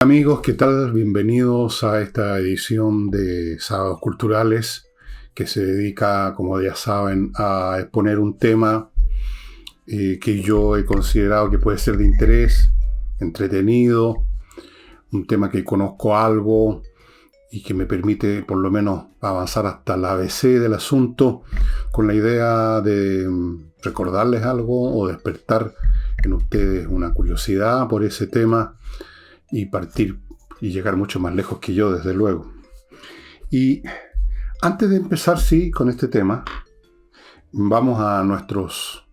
Amigos, ¿qué tal? Bienvenidos a esta edición de Sábados Culturales que se dedica, como ya saben, a exponer un tema que yo he considerado que puede ser de interés, entretenido, un tema que conozco algo y que me permite por lo menos avanzar hasta el ABC del asunto con la idea de recordarles algo o despertar en ustedes una curiosidad por ese tema y partir y llegar mucho más lejos que yo, desde luego. Y antes de empezar, sí, con este tema, vamos a nuestros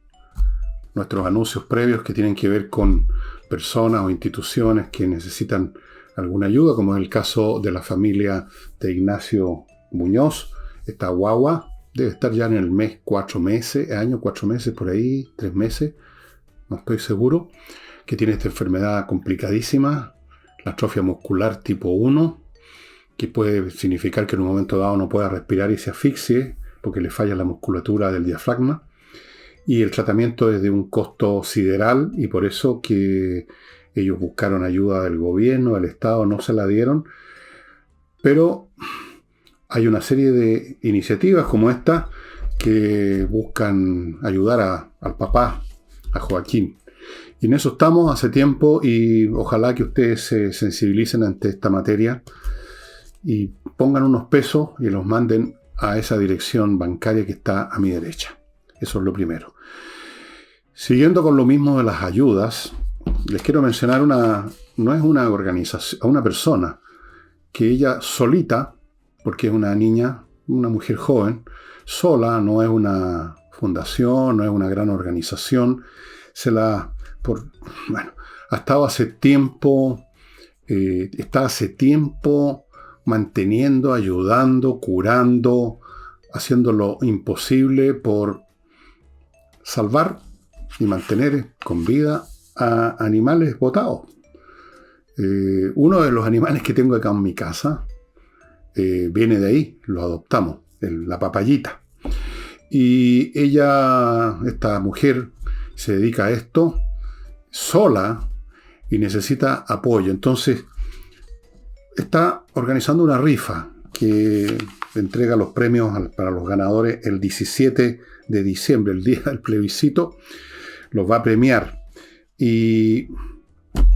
anuncios previos que tienen que ver con personas o instituciones que necesitan alguna ayuda, como es el caso de la familia de Ignacio Muñoz. Esta guagua debe estar ya en el mes 4 meses, año 4 meses por ahí, 3 meses, no estoy seguro, que tiene esta enfermedad complicadísima, la atrofia muscular tipo 1, que puede significar que en un momento dado no pueda respirar y se asfixie porque le falla la musculatura del diafragma. Y el tratamiento es de un costo sideral y por eso que ellos buscaron ayuda del gobierno, del Estado, no se la dieron. Pero hay una serie de iniciativas como esta que buscan ayudar al papá, a Joaquín. Y en eso estamos hace tiempo y ojalá que ustedes se sensibilicen ante esta materia y pongan unos pesos y los manden a esa dirección bancaria que está a mi derecha. Eso es lo primero. Siguiendo con lo mismo de las ayudas, les quiero mencionar no es una organización, a una persona que ella solita, porque es una niña, una mujer joven, sola, no es una fundación, no es una gran organización, ha estado hace tiempo, está hace tiempo manteniendo, ayudando, curando, haciendo lo imposible por salvar y mantener con vida a animales botados. Uno de los animales que tengo acá en mi casa viene de ahí, lo adoptamos, la papayita. Y esta mujer, se dedica a esto sola y necesita apoyo. Entonces, está organizando una rifa que entrega los premios para los ganadores el 17 de diciembre, el día del plebiscito. Los va a premiar. Y,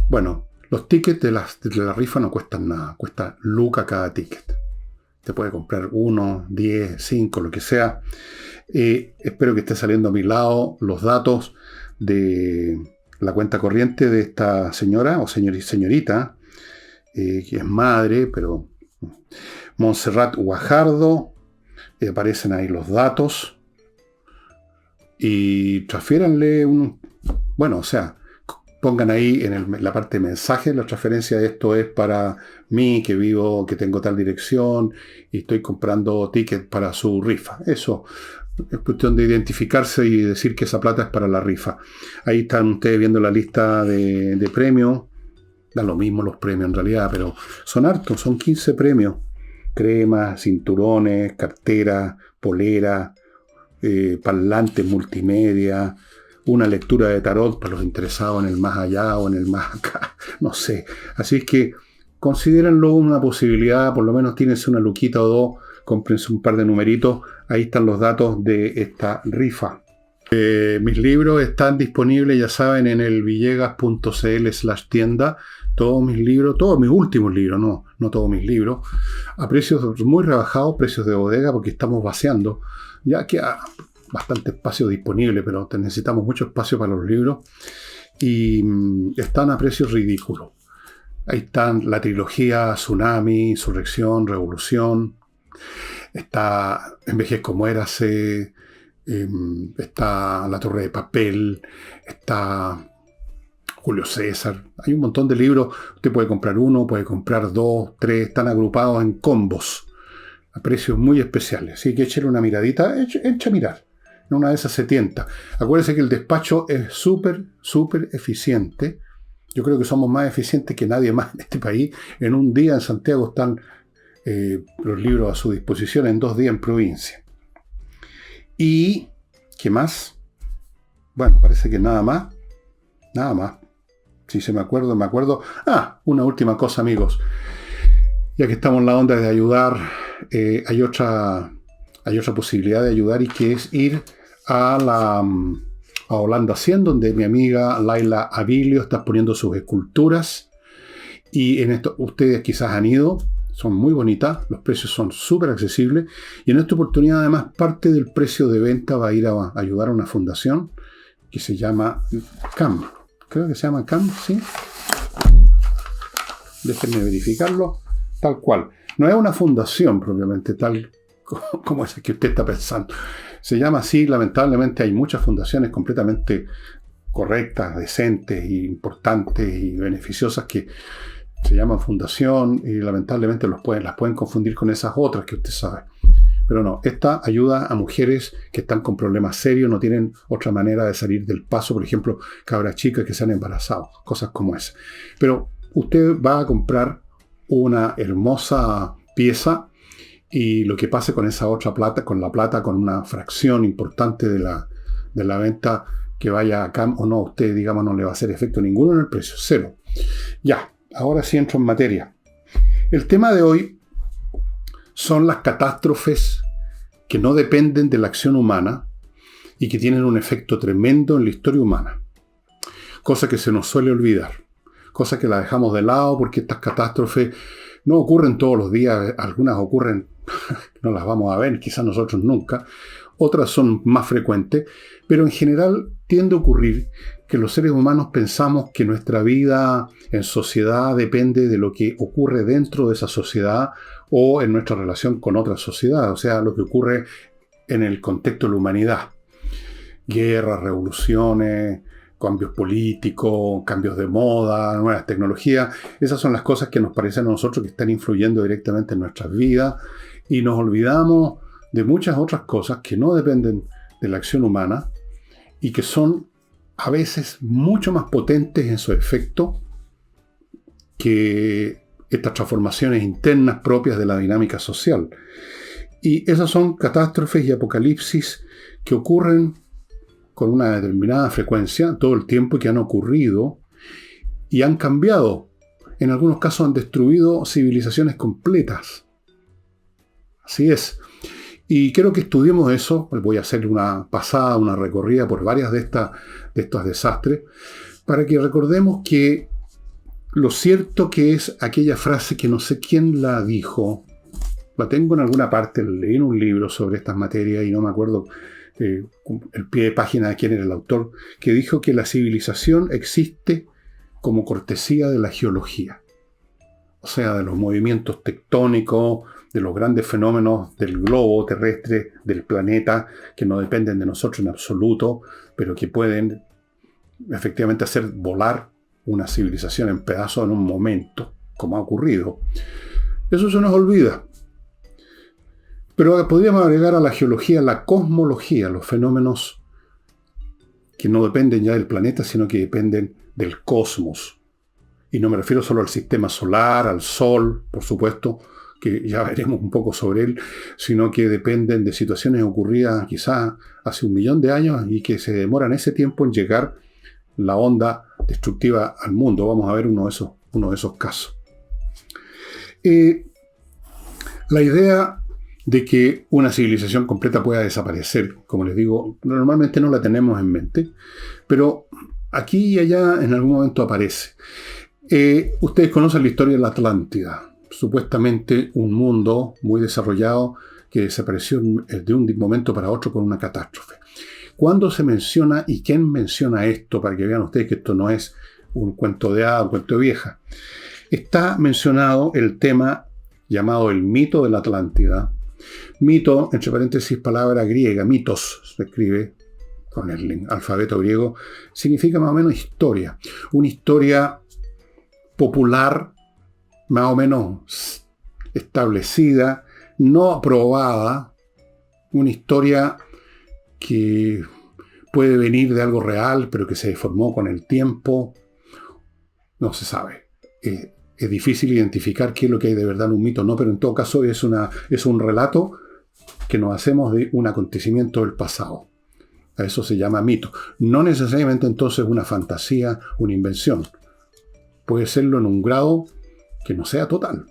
bueno, los tickets de la rifa no cuestan nada. Cuesta luca cada ticket. Te puede comprar 1, 10, 5, lo que sea. Espero que esté saliendo a mi lado los datos de la cuenta corriente de esta señora o señorita, que es madre, pero Montserrat Guajardo. Aparecen ahí los datos y transfiéranle pongan ahí en la parte de mensaje, la transferencia de esto es para mí, que tengo tal dirección y estoy comprando tickets para su rifa. Eso es cuestión de identificarse y decir que esa plata es para la rifa. Ahí están ustedes viendo la lista de premios. Da lo mismo los premios en realidad, pero son hartos, son 15 premios. Cremas, cinturones, cartera, polera, parlantes multimedia, una lectura de tarot para los interesados en el más allá o en el más acá, no sé. Así es que considérenlo una posibilidad, por lo menos tírense una luquita o dos, cómprense un par de numeritos, ahí están los datos de esta rifa. Mis libros están disponibles, ya saben, en el villegas.cl/tienda. Todos mis libros, todos mis últimos libros, no todos mis libros, a precios muy rebajados, precios de bodega, porque estamos vaciando. Ya queda bastante espacio disponible, pero necesitamos mucho espacio para los libros. Y están a precios ridículos. Ahí están la trilogía Tsunami, Insurrección, Revolución. Está Envejezco, Muérase. Está La Torre de Papel. Está Julio César. Hay un montón de libros. Usted puede comprar uno, puede comprar 2, 3. Están agrupados en combos a precios muy especiales. Así que échale una miradita. Echa a mirar. En una de esas se tienta. Acuérdense que el despacho es súper eficiente. Yo creo que somos más eficientes que nadie más en este país. En un día en Santiago están los libros a su disposición, en 2 días en provincia. ¿Y qué más? Bueno, parece que nada más. Si se me acuerdo, me acuerdo. Una última cosa, amigos. Ya que estamos en la onda de ayudar, hay otra posibilidad de ayudar, y que es ir a Holanda 100, donde mi amiga Laila Abilio está poniendo sus esculturas. Y en esto ustedes quizás han ido, son muy bonitas, los precios son súper accesibles. Y en esta oportunidad, además, parte del precio de venta va a ir a ayudar a una fundación que se llama CAM. Creo que se llama CAM, ¿sí? Déjenme verificarlo. Tal cual. No es una fundación propiamente tal como esa que usted está pensando. Se llama así. Lamentablemente hay muchas fundaciones completamente correctas, decentes, importantes y beneficiosas que se llaman fundación, y lamentablemente las pueden confundir con esas otras que usted sabe. Pero no, esta ayuda a mujeres que están con problemas serios, no tienen otra manera de salir del paso. Por ejemplo, cabras chicas que se han embarazado, cosas como esa. Pero usted va a comprar una hermosa pieza, y lo que pase con esa otra plata, con una fracción importante de la venta que vaya a CAM o no, usted, digamos, no le va a hacer efecto ninguno en el precio, cero. Ya, ahora sí entro en materia. El tema de hoy son las catástrofes que no dependen de la acción humana y que tienen un efecto tremendo en la historia humana. Cosa que se nos suele olvidar. Cosa que la dejamos de lado porque estas catástrofes no ocurren todos los días. Algunas ocurren, no las vamos a ver, quizás nosotros nunca. Otras son más frecuentes, pero en general tiende a ocurrir que los seres humanos pensamos que nuestra vida en sociedad depende de lo que ocurre dentro de esa sociedad o en nuestra relación con otra sociedad, o sea, lo que ocurre en el contexto de la humanidad. Guerras, revoluciones, cambios políticos, cambios de moda, nuevas tecnologías. Esas son las cosas que nos parecen a nosotros que están influyendo directamente en nuestras vidas, y nos olvidamos de muchas otras cosas que no dependen de la acción humana y que son a veces mucho más potentes en su efecto que estas transformaciones internas propias de la dinámica social. Y esas son catástrofes y apocalipsis que ocurren con una determinada frecuencia todo el tiempo, y que han ocurrido y han cambiado. En algunos casos han destruido civilizaciones completas. Así es. Y quiero que estudiemos eso. Voy a hacer una recorrida por varias de estos desastres, para que recordemos que lo cierto que es aquella frase que no sé quién la dijo, la tengo en alguna parte, leí en un libro sobre estas materias y no me acuerdo el pie de página de quién era el autor, que dijo que la civilización existe como cortesía de la geología. O sea, de los movimientos tectónicos, de los grandes fenómenos del globo terrestre, del planeta, que no dependen de nosotros en absoluto, pero que pueden efectivamente hacer volar una civilización en pedazos en un momento, como ha ocurrido. Eso se nos olvida. Pero podríamos agregar a la geología la cosmología, los fenómenos que no dependen ya del planeta, sino que dependen del cosmos. Y no me refiero solo al sistema solar, al Sol, por supuesto, que ya veremos un poco sobre él, sino que dependen de situaciones ocurridas quizás hace 1 millón de años y que se demoran ese tiempo en llegar la onda destructiva al mundo. Vamos a ver uno de esos casos. La idea de que una civilización completa pueda desaparecer, como les digo, normalmente no la tenemos en mente, pero aquí y allá en algún momento aparece. Ustedes conocen la historia de la Atlántida, supuestamente un mundo muy desarrollado que desapareció de un momento para otro con una catástrofe. ¿Cuándo se menciona y quién menciona esto? Para que vean ustedes que esto no es un cuento de hadas, un cuento de vieja. Está mencionado el tema llamado el mito de la Atlántida. Mito, entre paréntesis, palabra griega, mitos, se escribe con el alfabeto griego, significa más o menos historia. Una historia popular, más o menos establecida, no aprobada, una historia que puede venir de algo real, pero que se deformó con el tiempo. No se sabe. Es difícil identificar qué es lo que hay de verdad en un mito, no, pero en todo caso es un relato que nos hacemos de un acontecimiento del pasado. A eso se llama mito. No necesariamente entonces una fantasía, una invención. puede serlo en un grado que no sea total.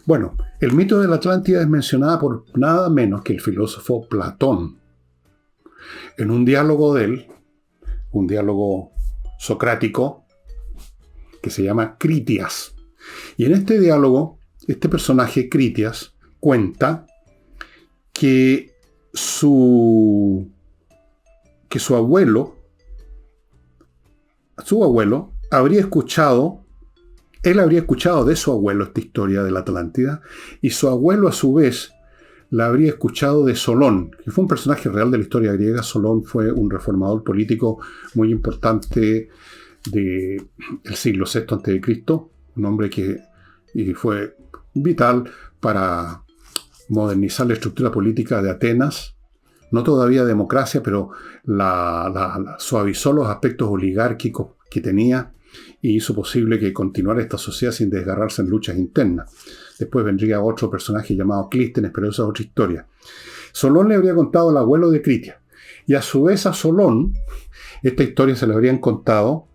Bueno, el mito de la Atlántida es mencionada por nada menos que el filósofo Platón. En un diálogo de él, un diálogo socrático, que se llama Critias. Y en este diálogo, este personaje, Critias, cuenta que su abuelo habría escuchado, él habría escuchado de su abuelo esta historia de la Atlántida, y su abuelo a su vez la habría escuchado de Solón, que fue un personaje real de la historia griega. Solón fue un reformador político muy importante del siglo VI a.C., un hombre que fue vital para modernizar la estructura política de Atenas. No todavía democracia, pero suavizó los aspectos oligárquicos que tenía y hizo posible que continuara esta sociedad sin desgarrarse en luchas internas. Después vendría otro personaje llamado Clístenes, pero esa es otra historia. Solón le habría contado al abuelo de Critias, y a su vez a Solón esta historia se le habrían contado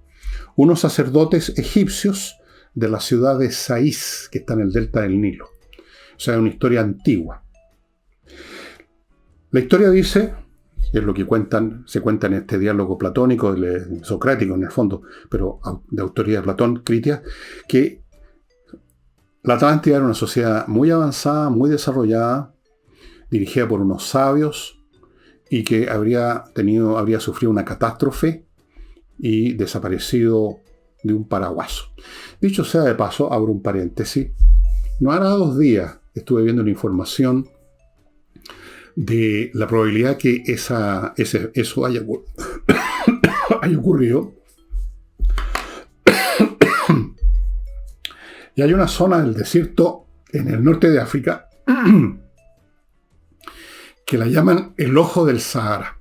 unos sacerdotes egipcios de la ciudad de Sais, que está en el delta del Nilo. O sea, es una historia antigua. La historia dice, es lo que se cuenta en este diálogo platónico, socrático en el fondo, pero de autoría de Platón, Critias, que la Atlántida era una sociedad muy avanzada, muy desarrollada, dirigida por unos sabios, y que habría sufrido una catástrofe y desaparecido de un paraguaso. Dicho sea de paso, abro un paréntesis, no hará 2 días estuve viendo una información de la probabilidad que eso haya ocurrido. Y hay una zona del desierto en el norte de África que la llaman el Ojo del Sahara.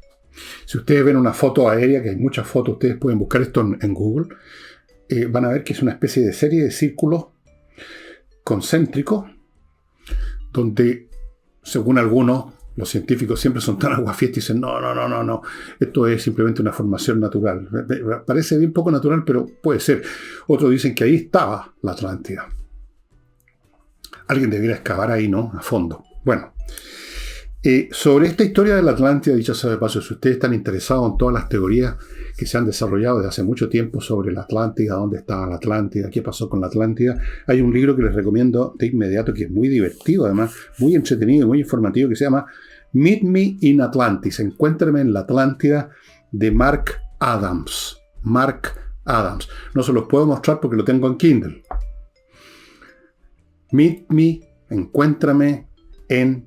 Si ustedes ven una foto aérea, que hay muchas fotos, ustedes pueden buscar esto en Google, van a ver que es una especie de serie de círculos concéntricos, donde, según algunos, los científicos siempre son tan aguafiestas y dicen, no, esto es simplemente una formación natural. Parece bien poco natural, pero puede ser. Otros dicen que ahí estaba la Atlántida. Alguien debería excavar ahí, ¿no? A fondo. Bueno, sobre esta historia de la Atlántida, dicho sea de paso, si ustedes están interesados en todas las teorías que se han desarrollado desde hace mucho tiempo sobre la Atlántida, dónde estaba la Atlántida, qué pasó con la Atlántida, hay un libro que les recomiendo de inmediato, que es muy divertido, además, muy entretenido y muy informativo, que se llama Meet Me in Atlantis, Encuéntrame en la Atlántida, de Mark Adams. Mark Adams. No se los puedo mostrar porque lo tengo en Kindle. Meet Me, Encuéntrame en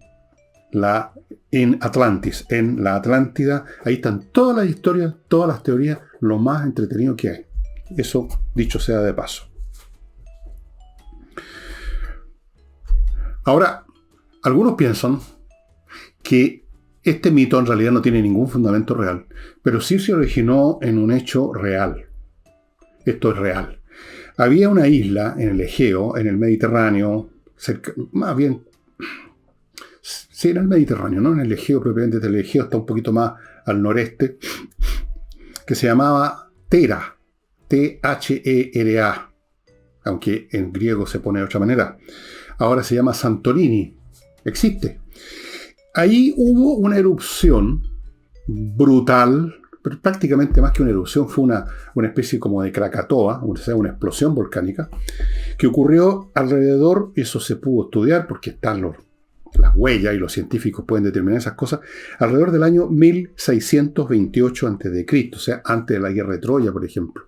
Atlantis, en la Atlántida. Ahí están todas las historias, todas las teorías, lo más entretenido que hay. Eso, dicho sea de paso. Ahora, algunos piensan que este mito en realidad no tiene ningún fundamento real, pero sí se originó en un hecho real. Esto es real. Había una isla en el Egeo, en el Mediterráneo, más bien, sí, en el Mediterráneo, no en el Egeo propiamente. El Egeo está un poquito más al noreste, que se llamaba Thera, Thera, aunque en griego se pone de otra manera. Ahora se llama Santorini, existe. Ahí hubo una erupción brutal, pero prácticamente más que una erupción, fue una especie como de Krakatoa, o sea, una explosión volcánica, que ocurrió alrededor, eso se pudo estudiar porque están las huellas y los científicos pueden determinar esas cosas, alrededor del año 1628 a.C., o sea, antes de la guerra de Troya, por ejemplo.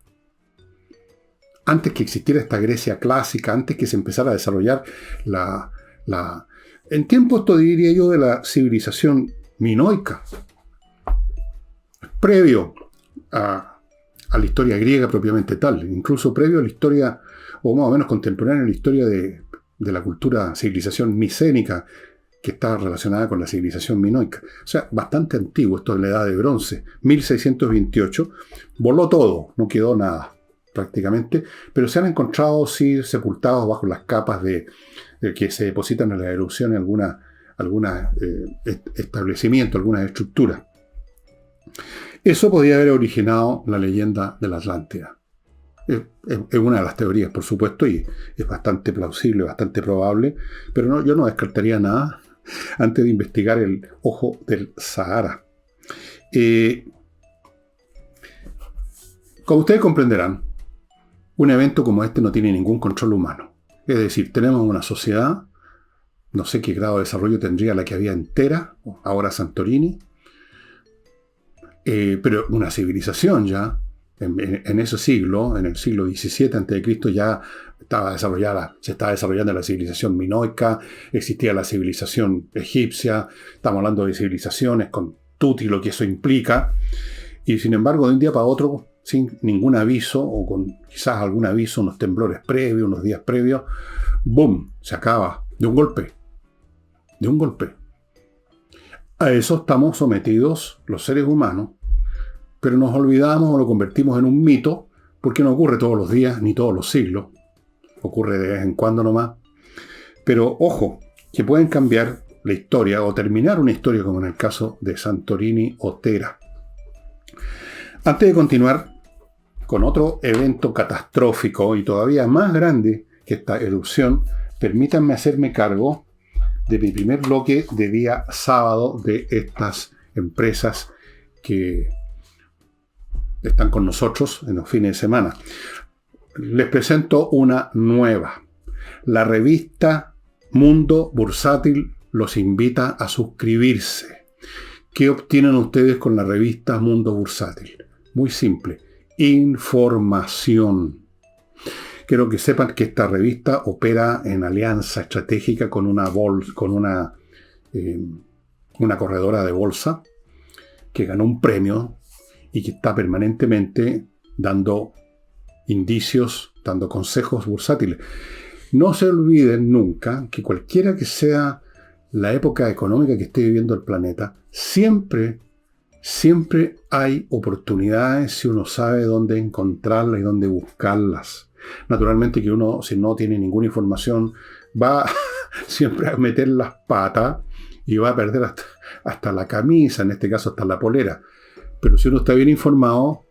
Antes que existiera esta Grecia clásica, antes que se empezara a desarrollar en tiempo, esto diría yo, de la civilización minoica, previo a la historia griega propiamente tal, incluso previo a la historia, o más o menos contemporánea a la historia de la cultura, civilización micénica, que está relacionada con la civilización minoica. O sea, bastante antiguo, esto es la edad de bronce. 1628, voló todo, no quedó nada prácticamente, pero se han encontrado sí sepultados bajo las capas que se depositan en la erupción en algunos establecimientos, algunas estructuras. Eso podría haber originado la leyenda de la Atlántida. Es una de las teorías, por supuesto, y es bastante plausible, bastante probable, pero no, yo no descartaría nada antes de investigar el ojo del Sahara. Como ustedes comprenderán, un evento como este no tiene ningún control humano. Es decir, tenemos una sociedad, no sé qué grado de desarrollo tendría la que había entera, ahora Santorini, pero una civilización ya, en ese siglo, en el siglo XVII a.C., ya se estaba desarrollando la civilización minoica, existía la civilización egipcia, estamos hablando de civilizaciones con tutti lo que eso implica, y sin embargo, de un día para otro, sin ningún aviso, o con quizás algún aviso, unos temblores previos, unos días previos, ¡boom!, se acaba, de un golpe. De un golpe. A eso estamos sometidos los seres humanos, pero nos olvidamos o lo convertimos en un mito, porque no ocurre todos los días ni todos los siglos. Ocurre de vez en cuando nomás. Pero ojo, que pueden cambiar la historia o terminar una historia como en el caso de Santorini o Thera. Antes de continuar con otro evento catastrófico y todavía más grande que esta erupción, permítanme hacerme cargo de mi primer bloque de día sábado de estas empresas que están con nosotros en los fines de semana. Les presento una nueva. La revista Mundo Bursátil los invita a suscribirse. ¿Qué obtienen ustedes con la revista Mundo Bursátil? Muy simple. Información. Quiero que sepan que esta revista opera en alianza estratégica con una corredora de bolsa que ganó un premio y que está permanentemente dando indicios, dando consejos bursátiles. No se olviden nunca que cualquiera que sea la época económica que esté viviendo el planeta, siempre hay oportunidades si uno sabe dónde encontrarlas y dónde buscarlas. Naturalmente que uno, si no tiene ninguna información, va siempre a meter las patas y va a perder hasta la camisa, en este caso hasta la polera. Pero si uno está bien informado,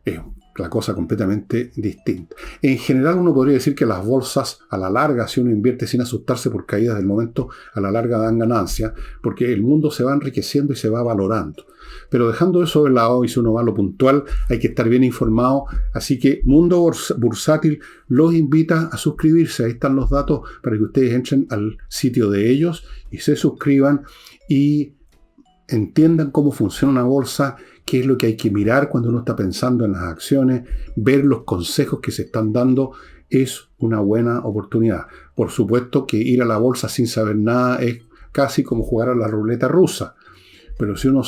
es la cosa completamente distinta. En general uno podría decir que las bolsas a la larga, si uno invierte sin asustarse por caídas del momento, a la larga dan ganancia, porque el mundo se va enriqueciendo y se va valorando. Pero dejando eso de lado, y si uno va a lo puntual, hay que estar bien informado. Así que Mundo Bursátil los invita a suscribirse. Ahí están los datos para que ustedes entren al sitio de ellos y se suscriban y entiendan cómo funciona una bolsa, qué es lo que hay que mirar cuando uno está pensando en las acciones, ver los consejos que se están dando. Es una buena oportunidad. Por supuesto que ir a la bolsa sin saber nada es casi como jugar a la ruleta rusa. Pero si uno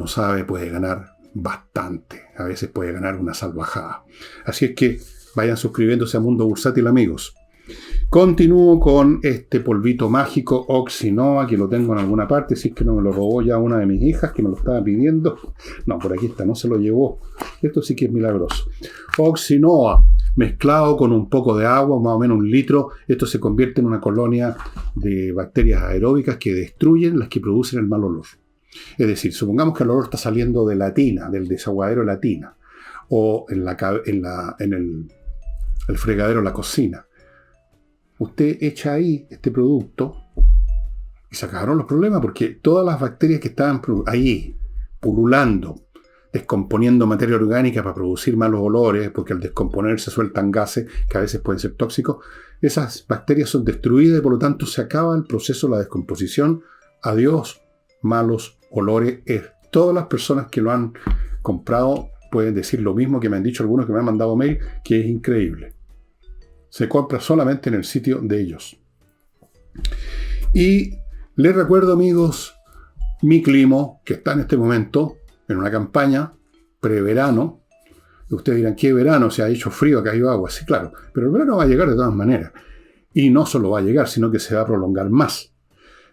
sabe puede ganar bastante. A veces puede ganar una salvajada. Así es que vayan suscribiéndose a Mundo Bursátil, amigos. Continúo con este polvito mágico Oxinoa, que lo tengo en alguna parte, si es que no me lo robó ya una de mis hijas que me lo estaba pidiendo. No, por aquí está, no se lo llevó. Esto sí que es milagroso. Oxinoa, mezclado con un poco de agua, más o menos 1 litro. Esto se convierte en una colonia de bacterias aeróbicas que destruyen las que producen el mal olor. Es decir, supongamos que el olor está saliendo de la tina, del desaguadero de la tina, o en el fregadero de la cocina. Usted echa ahí este producto y se acabaron los problemas, porque todas las bacterias que estaban ahí pululando, descomponiendo materia orgánica para producir malos olores, porque al descomponerse sueltan gases que a veces pueden ser tóxicos, esas bacterias son destruidas y por lo tanto se acaba el proceso de la descomposición. Adiós, malos olores. Todas las personas que lo han comprado pueden decir lo mismo que me han dicho algunos que me han mandado mail, que es increíble. Se compra solamente en el sitio de ellos. Y les recuerdo, amigos, Mi Climo, que está en este momento en una campaña preverano. Ustedes dirán, ¿qué verano? Se ha hecho frío, ha caído agua. Sí, claro, pero el verano va a llegar de todas maneras. Y no solo va a llegar, sino que se va a prolongar más.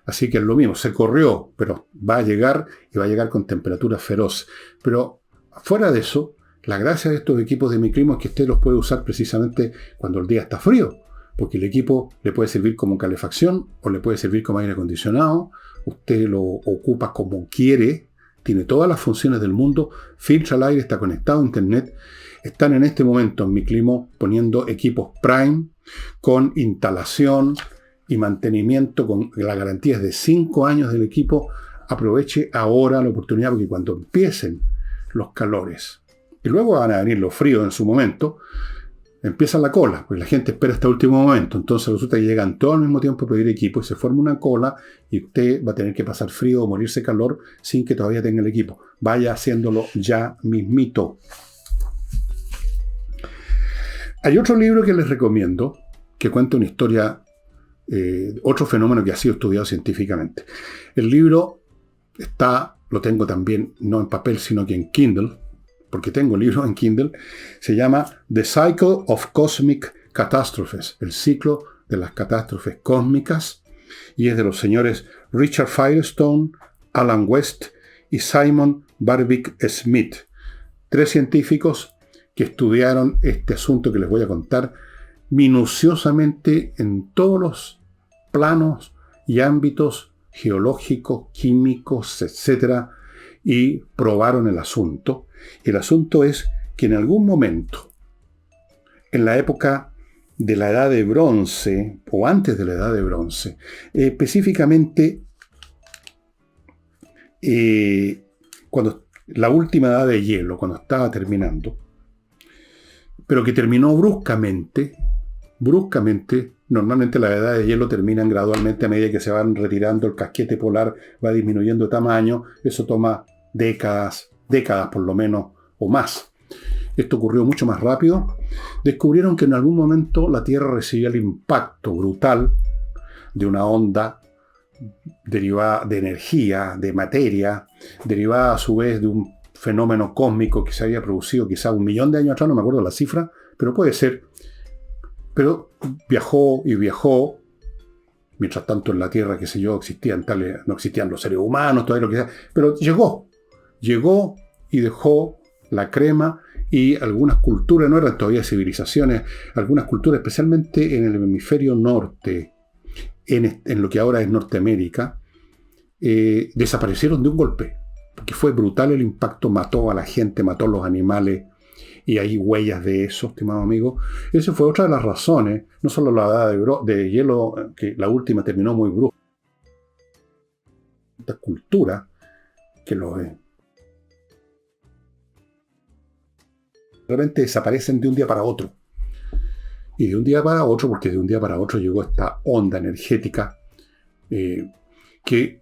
Así que es lo mismo, se corrió, pero va a llegar y va a llegar con temperaturas feroces. Pero fuera de eso, la gracia de estos equipos de Mi Climo es que usted los puede usar precisamente cuando el día está frío, porque el equipo le puede servir como calefacción o le puede servir como aire acondicionado. Usted lo ocupa como quiere, tiene todas las funciones del mundo, filtra el aire, está conectado a internet. Están en este momento en Miclimo poniendo equipos Prime con instalación y mantenimiento, con la garantía de 5 años del equipo. Aproveche ahora la oportunidad, porque cuando empiecen los calores, y luego van a venir los fríos en su momento, empieza la cola, porque la gente espera hasta el último momento. Entonces resulta que llegan todos al mismo tiempo a pedir equipo y se forma una cola y usted va a tener que pasar frío o morirse de calor sin que todavía tenga el equipo. Vaya haciéndolo ya mismito. Hay otro libro que les recomiendo que cuenta una historia, otro fenómeno que ha sido estudiado científicamente. El libro lo tengo también no en papel sino que en Kindle, porque tengo libros en Kindle. Se llama The Cycle of Cosmic Catastrophes, el ciclo de las catástrofes cósmicas, y es de los señores Richard Firestone, Alan West y Simon Barwick-Smith, 3 científicos que estudiaron este asunto que les voy a contar minuciosamente en todos los planos y ámbitos geológicos, químicos, etc., y probaron el asunto. El asunto es que en algún momento, en la época de la Edad de Bronce, o antes de la Edad de Bronce, específicamente cuando la última Edad de Hielo, cuando estaba terminando, pero que terminó bruscamente, normalmente la edad de hielo terminan gradualmente a medida que se van retirando, el casquete polar va disminuyendo de tamaño, eso toma décadas por lo menos, o más. Esto ocurrió mucho más rápido. Descubrieron que en algún momento la Tierra recibía el impacto brutal de una onda derivada de energía, de materia, derivada a su vez de un fenómeno cósmico que se había producido quizá 1 millón de años atrás, no me acuerdo la cifra, pero puede ser. Pero viajó y viajó. Mientras tanto en la Tierra, qué sé yo, no existían los seres humanos, todavía lo que sea, pero llegó y dejó la crema, y algunas culturas, no eran todavía civilizaciones, algunas culturas, especialmente en el hemisferio norte, en lo que ahora es Norteamérica, desaparecieron de un golpe, porque fue brutal el impacto, mató a la gente, mató a los animales, y hay huellas de eso, estimado amigo. Esa fue otra de las razones, no solo la edad de hielo, que la última terminó muy brusca, esta cultura que lo de repente desaparecen de un día para otro. Y de un día para otro, porque de un día para otro llegó esta onda energética que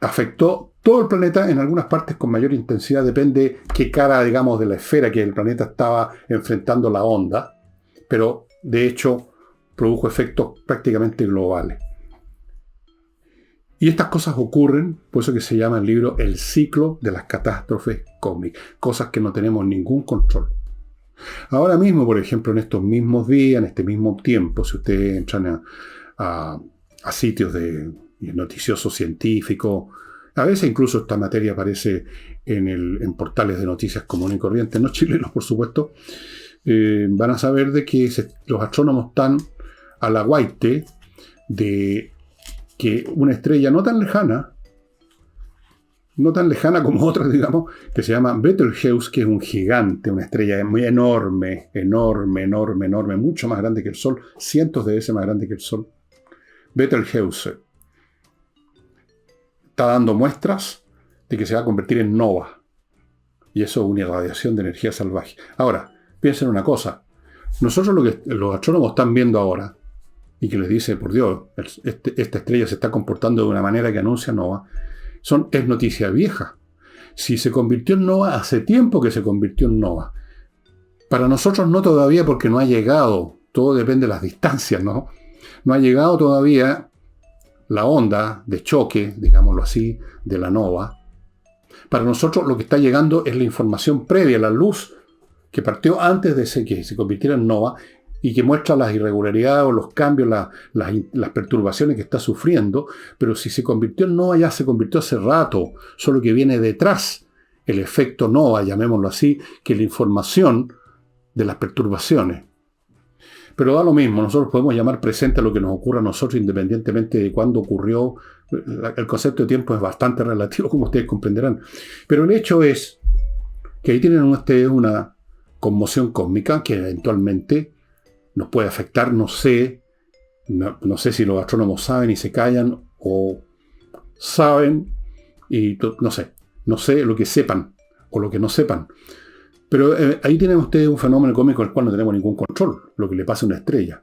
afectó todo el planeta, en algunas partes con mayor intensidad, depende qué cara, digamos, de la esfera que el planeta estaba enfrentando la onda, pero de hecho produjo efectos prácticamente globales. Y estas cosas ocurren, por eso que se llama el libro El ciclo de las catástrofes cósmicas, cosas que no tenemos ningún control. Ahora mismo, por ejemplo, en estos mismos días, en este mismo tiempo, si ustedes entran a sitios de noticiosos científicos, a veces incluso esta materia aparece en portales de noticias comunes y corrientes, no chilenos, por supuesto, van a saber de que los astrónomos están a la guaite de que una estrella no tan lejana como otras, digamos, que se llama Betelgeuse, que es un gigante, una estrella muy enorme, mucho más grande que el Sol, cientos de veces más grande que el Sol. Betelgeuse está dando muestras de que se va a convertir en nova. Y eso es una irradiación de energía salvaje. Ahora, piensen una cosa. Nosotros lo que los astrónomos están viendo ahora, y que les dice, por Dios, esta estrella se está comportando de una manera que anuncia nova, es noticia vieja. Si se convirtió en nova, hace tiempo que se convirtió en nova. Para nosotros no todavía, porque no ha llegado. Todo depende de las distancias, ¿no? No ha llegado todavía la onda de choque, digámoslo así, de la nova. Para nosotros lo que está llegando es la información previa, la luz que partió antes de que se convirtiera en nova, y que muestra las irregularidades o los cambios, las perturbaciones que está sufriendo. Pero si se convirtió en nova, ya se convirtió hace rato, solo que viene detrás el efecto nova, llamémoslo así, que es la información de las perturbaciones. Pero da lo mismo, nosotros podemos llamar presente a lo que nos ocurra a nosotros independientemente de cuándo ocurrió. El concepto de tiempo es bastante relativo, como ustedes comprenderán. Pero el hecho es que ahí tienen ustedes una conmoción cósmica que eventualmente nos puede afectar, no sé si los astrónomos saben y se callan o saben y no sé lo que sepan o lo que no sepan. Pero ahí tienen ustedes un fenómeno cósmico del cual no tenemos ningún control, lo que le pasa a una estrella.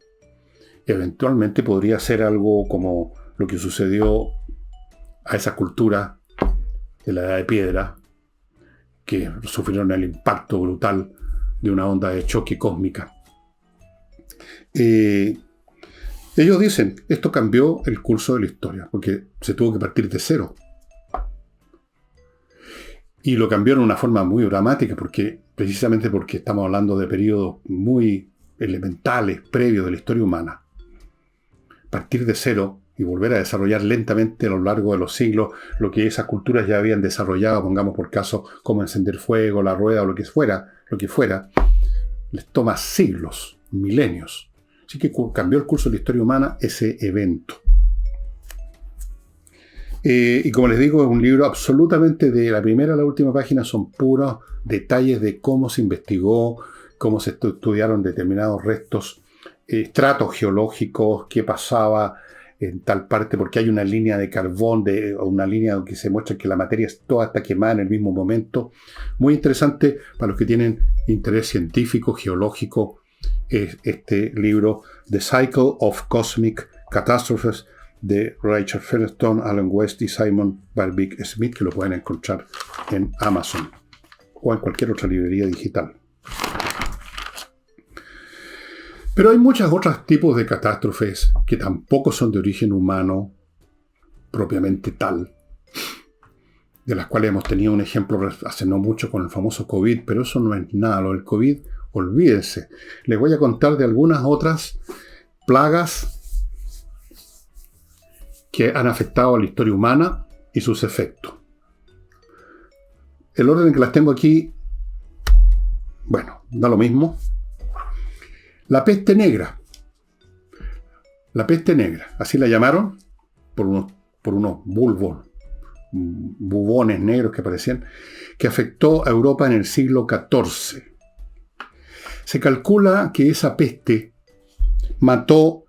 Eventualmente podría ser algo como lo que sucedió a esa cultura de la Edad de Piedra, que sufrieron el impacto brutal de una onda de choque cósmica. Ellos dicen, esto cambió el curso de la historia, porque se tuvo que partir de cero. Y lo cambió en una forma muy dramática, precisamente porque estamos hablando de periodos muy elementales, previos de la historia humana. Partir de cero y volver a desarrollar lentamente a lo largo de los siglos lo que esas culturas ya habían desarrollado, pongamos por caso, cómo encender fuego, la rueda o lo que fuera, les toma siglos, milenios. Así que cambió el curso de la historia humana ese evento. Y como les digo, es un libro absolutamente de la primera a la última página, son puros detalles de cómo se investigó, cómo se estudiaron determinados restos, estratos geológicos, qué pasaba en tal parte, porque hay una línea de carbón, una línea que se muestra que la materia toda está quemada en el mismo momento. Muy interesante para los que tienen interés científico, geológico, este libro, The Cycle of Cosmic Catastrophes, de Richard Featherstone, Alan West y Simon Barwick Smith, que lo pueden encontrar en Amazon o en cualquier otra librería digital. Pero hay muchos otros tipos de catástrofes que tampoco son de origen humano propiamente tal, de las cuales hemos tenido un ejemplo hace no mucho con el famoso COVID, pero eso no es nada. Lo del COVID, olvídense. Les voy a contar de algunas otras plagas que han afectado a la historia humana y sus efectos. El orden en que las tengo aquí, bueno, da lo mismo. La peste negra. La peste negra, así la llamaron, por unos bubones negros que aparecían, que afectó a Europa en el siglo XIV. Se calcula que esa peste mató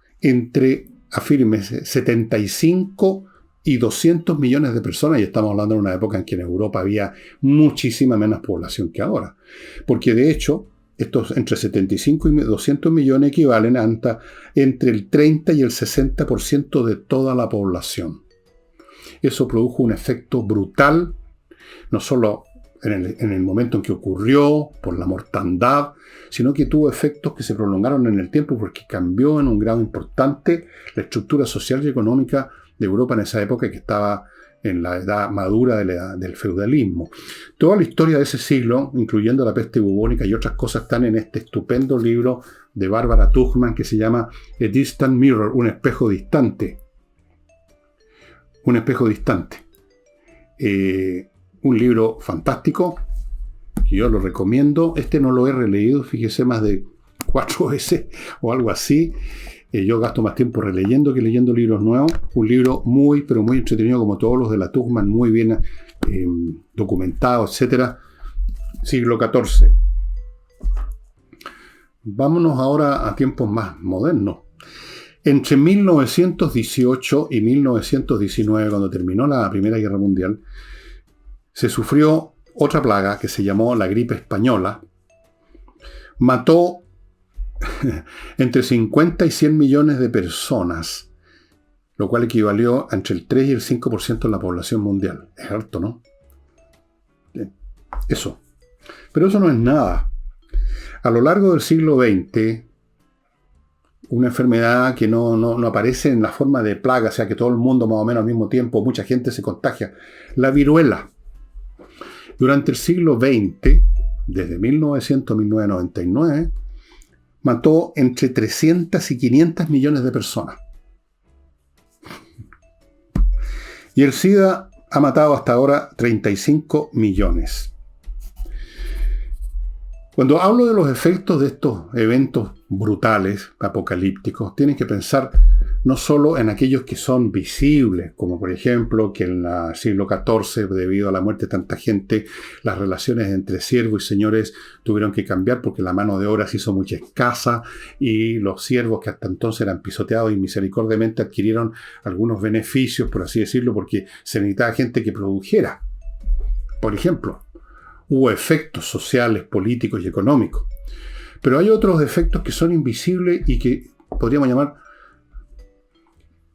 afírmese, 75 y 200 millones de personas, y estamos hablando de una época en que en Europa había muchísima menos población que ahora. Porque de hecho, estos entre 75 y 200 millones equivalen a entre el 30 y el 60% de toda la población. Eso produjo un efecto brutal, no solo en el momento en que ocurrió, por la mortandad, sino que tuvo efectos que se prolongaron en el tiempo porque cambió en un grado importante la estructura social y económica de Europa en esa época, que estaba en la edad madura del feudalismo. Toda la historia de ese siglo, incluyendo la peste bubónica y otras cosas, están en este estupendo libro de Barbara Tuchman que se llama A Distant Mirror, un espejo distante. Un espejo distante. Un libro fantástico, que yo lo recomiendo. Este no lo he releído, fíjese, más de 4 veces o algo así. Yo gasto más tiempo releyendo que leyendo libros nuevos. Un libro muy, pero muy entretenido, como todos los de la Tuchman, muy bien documentado, etc. Siglo XIV. Vámonos ahora a tiempos más modernos. Entre 1918 y 1919, cuando terminó la Primera Guerra Mundial, se sufrió otra plaga que se llamó la gripe española. Mató entre 50 y 100 millones de personas, lo cual equivalió a entre el 3 y el 5% de la población mundial. Es harto, ¿no? Eso. Pero eso no es nada. A lo largo del siglo XX, una enfermedad que no aparece en la forma de plaga, o sea que todo el mundo más o menos al mismo tiempo, mucha gente se contagia. La viruela. Durante el siglo XX, desde 1900 a 1999, mató entre 300 y 500 millones de personas. Y el SIDA ha matado hasta ahora 35 millones. Cuando hablo de los efectos de estos eventos brutales, apocalípticos, tienen que pensar no solo en aquellos que son visibles, como por ejemplo que en el siglo XIV, debido a la muerte de tanta gente, las relaciones entre siervos y señores tuvieron que cambiar porque la mano de obra se hizo muy escasa y los siervos que hasta entonces eran pisoteados y misericordiamente adquirieron algunos beneficios, por así decirlo, porque se necesitaba gente que produjera. Por ejemplo, hubo efectos sociales, políticos y económicos. Pero hay otros efectos que son invisibles y que podríamos llamar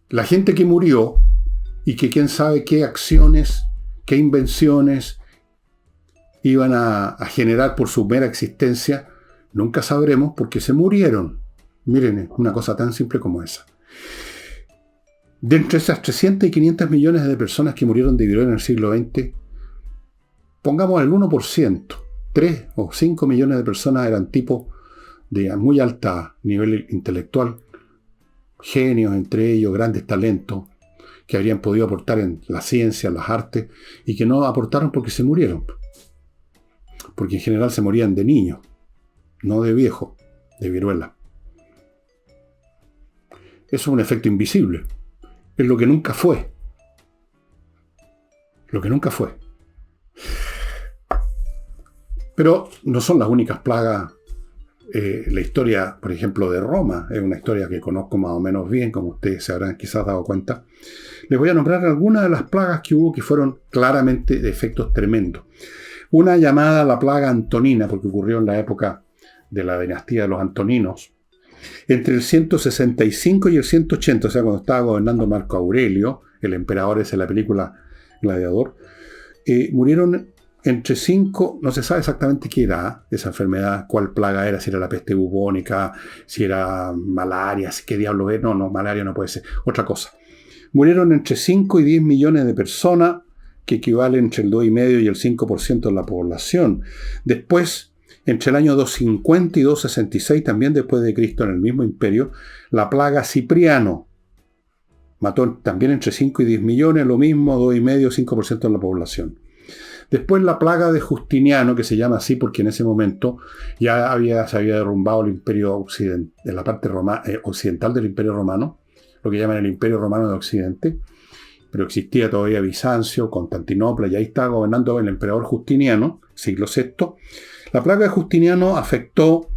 la gente que murió y que quién sabe qué acciones, qué invenciones iban a generar por su mera existencia, nunca sabremos porque se murieron. Miren, una cosa tan simple como esa. De entre esas 300 y 500 millones de personas que murieron de viruela en el siglo XX, pongamos el 1%, 3 o 5 millones de personas eran tipos de muy alto nivel intelectual, genios entre ellos, grandes talentos, que habrían podido aportar en la ciencia, en las artes, y que no aportaron porque se murieron. Porque en general se morían de niños, no de viejos, de viruela. Eso es un efecto invisible. Es lo que nunca fue. Lo que nunca fue. Pero no son las únicas plagas. La historia, por ejemplo, de Roma, es una historia que conozco más o menos bien, como ustedes se habrán quizás dado cuenta. Les voy a nombrar algunas de las plagas que hubo que fueron claramente de efectos tremendos. Una llamada la plaga antonina, porque ocurrió en la época de la dinastía de los antoninos, entre el 165 y el 180, o sea, cuando estaba gobernando Marco Aurelio, el emperador ese de la película Gladiador, murieron entre 5, no se sabe exactamente qué era esa enfermedad, cuál plaga era, si era la peste bubónica, si era malaria, qué diablo es. No, malaria no puede ser, otra cosa. Murieron entre 5 y 10 millones de personas, que equivalen entre el 2,5 y el 5% de la población. Después, entre el año 250 y 266, también después de Cristo, en el mismo imperio, la plaga Cipriano mató también entre 5 y 10 millones, lo mismo, 2,5 5% de la población. Después la plaga de Justiniano, que se llama así porque en ese momento ya se había derrumbado el imperio occidental, en la parte occidental del imperio romano, lo que llaman el imperio romano de Occidente, pero existía todavía Bizancio, Constantinopla, y ahí estaba gobernando el emperador Justiniano, siglo VI. La plaga de Justiniano afectó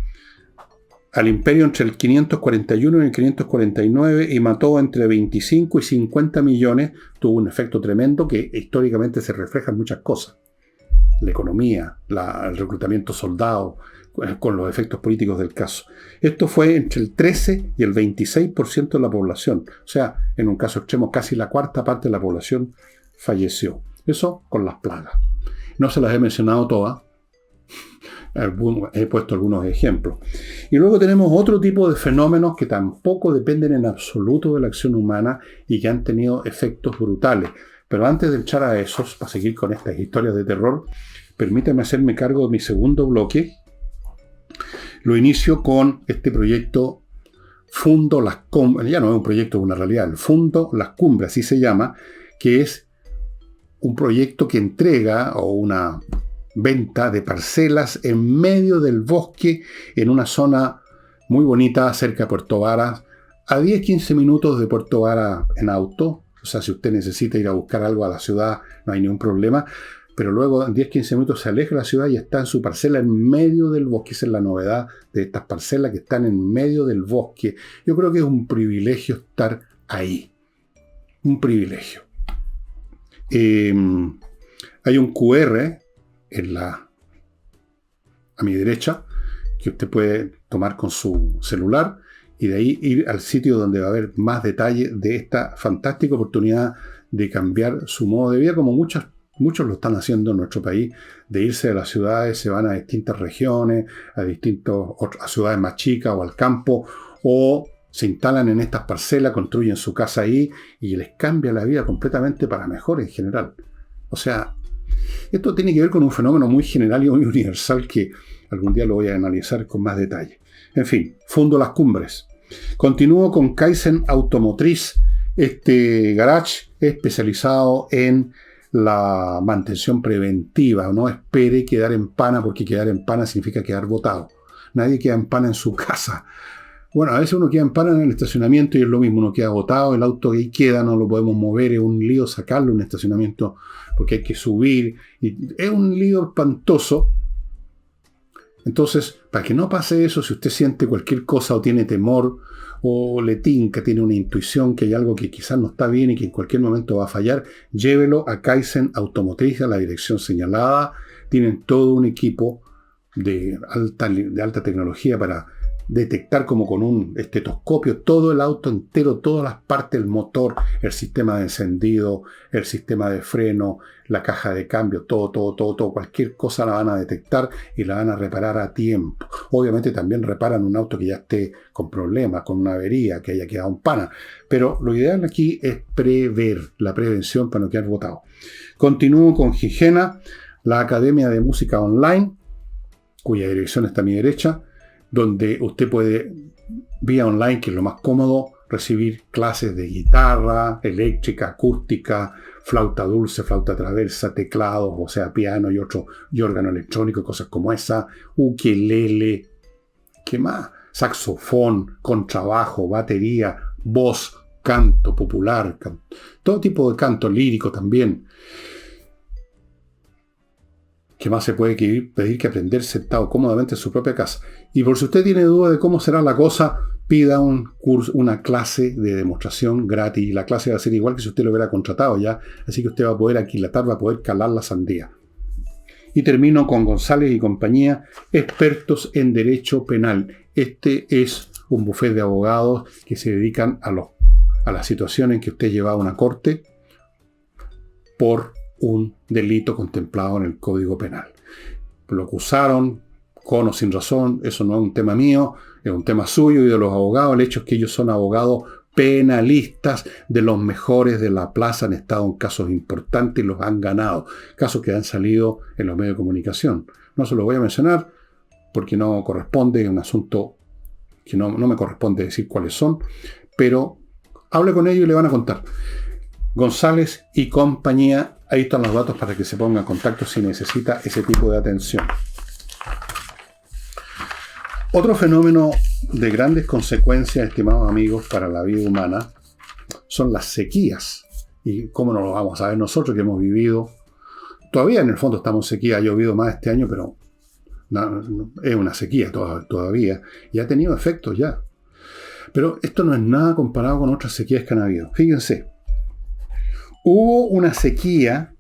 al imperio entre el 541 y el 549 y mató entre 25 y 50 millones. Tuvo un efecto tremendo que históricamente se refleja en muchas cosas. La economía, el reclutamiento de soldados, con los efectos políticos del caso. Esto fue entre el 13 y el 26% de la población. O sea, en un caso extremo, casi la cuarta parte de la población falleció. Eso con las plagas. No se las he mencionado todas. He puesto algunos ejemplos. Y luego tenemos otro tipo de fenómenos que tampoco dependen en absoluto de la acción humana y que han tenido efectos brutales. Pero antes de echar a esos, para seguir con estas historias de terror, permítame hacerme cargo de mi segundo bloque. Lo inicio con este proyecto Fundo Las Cumbres. Ya no es un proyecto, es una realidad. El Fundo Las Cumbres, así se llama, que es un proyecto que entrega o una venta de parcelas en medio del bosque, en una zona muy bonita cerca de Puerto Varas, a 10-15 minutos de Puerto Varas en auto. O sea, si usted necesita ir a buscar algo a la ciudad, no hay ningún problema. Pero luego en 10-15 minutos se aleja de la ciudad y está en su parcela en medio del bosque. Esa es la novedad de estas parcelas, que están en medio del bosque. Yo creo que es un privilegio estar ahí. Un privilegio. Hay un QR a mi derecha, que usted puede tomar con su celular y de ahí ir al sitio donde va a haber más detalle de esta fantástica oportunidad de cambiar su modo de vida, como muchos lo están haciendo en nuestro país, de irse de las ciudades, se van a distintas regiones, a ciudades más chicas o al campo, o se instalan en estas parcelas, construyen su casa ahí y les cambia la vida completamente para mejor en general. O sea, esto tiene que ver con un fenómeno muy general y muy universal que algún día lo voy a analizar con más detalle. En fin, Fundo Las Cumbres. Continúo con Kaizen Automotriz, este garage especializado en la mantención preventiva. No espere quedar en pana, porque quedar en pana significa quedar botado. Nadie queda en pana en su casa. Bueno, a veces uno queda en pana en el estacionamiento y es lo mismo, uno queda botado, el auto que ahí queda, no lo podemos mover, es un lío sacarlo en un estacionamiento porque hay que subir, y es un lío espantoso. Entonces, para que no pase eso, si usted siente cualquier cosa o tiene temor o le tinca, tiene una intuición que hay algo que quizás no está bien y que en cualquier momento va a fallar, llévelo a Kaizen Automotriz, a la dirección señalada. Tienen todo un equipo de alta tecnología para detectar, como con un estetoscopio, todo el auto entero, todas las partes del motor, el sistema de encendido, el sistema de freno, la caja de cambio, todo, cualquier cosa la van a detectar y la van a reparar a tiempo. Obviamente también reparan un auto que ya esté con problemas, con una avería, que haya quedado en pana, pero lo ideal aquí es prever, la prevención para no quedar botado. Continúo con Gigena, la Academia de Música Online, cuya dirección está a mi derecha, donde usted puede, vía online, que es lo más cómodo, recibir clases de guitarra, eléctrica, acústica, flauta dulce, flauta traversa, teclados, o sea, piano y órgano electrónico, cosas como esa, ukelele, ¿qué más? Saxofón, contrabajo, batería, voz, canto popular, todo tipo de canto lírico también. ¿Qué más se puede pedir que aprender sentado cómodamente en su propia casa? Y por si usted tiene duda de cómo será la cosa, pida un curso, una clase de demostración gratis. La clase va a ser igual que si usted lo hubiera contratado ya, así que usted va a poder aquilatar, va a poder calar la sandía. Y termino con González y compañía, expertos en derecho penal. Este es un bufete de abogados que se dedican a la situación en que usted lleva a una corte por un delito contemplado en el Código Penal. Lo acusaron con o sin razón, eso no es un tema mío, es un tema suyo y de los abogados. El hecho es que ellos son abogados penalistas de los mejores de la plaza, han estado en casos importantes y los han ganado, casos que han salido en los medios de comunicación. No se los voy a mencionar porque no corresponde, es un asunto que no me corresponde decir cuáles son, pero hable con ellos y le van a contar. González y compañía, ahí están los datos para que se ponga en contacto si necesita ese tipo de atención. Otro fenómeno de grandes consecuencias, estimados amigos, para la vida humana, son las sequías. Y cómo no lo vamos a ver nosotros que hemos vivido. Todavía en el fondo estamos en sequía, ha llovido más este año, pero no, es una sequía todavía. Y ha tenido efectos ya. Pero esto no es nada comparado con otras sequías que han habido. Fíjense. Hubo una sequía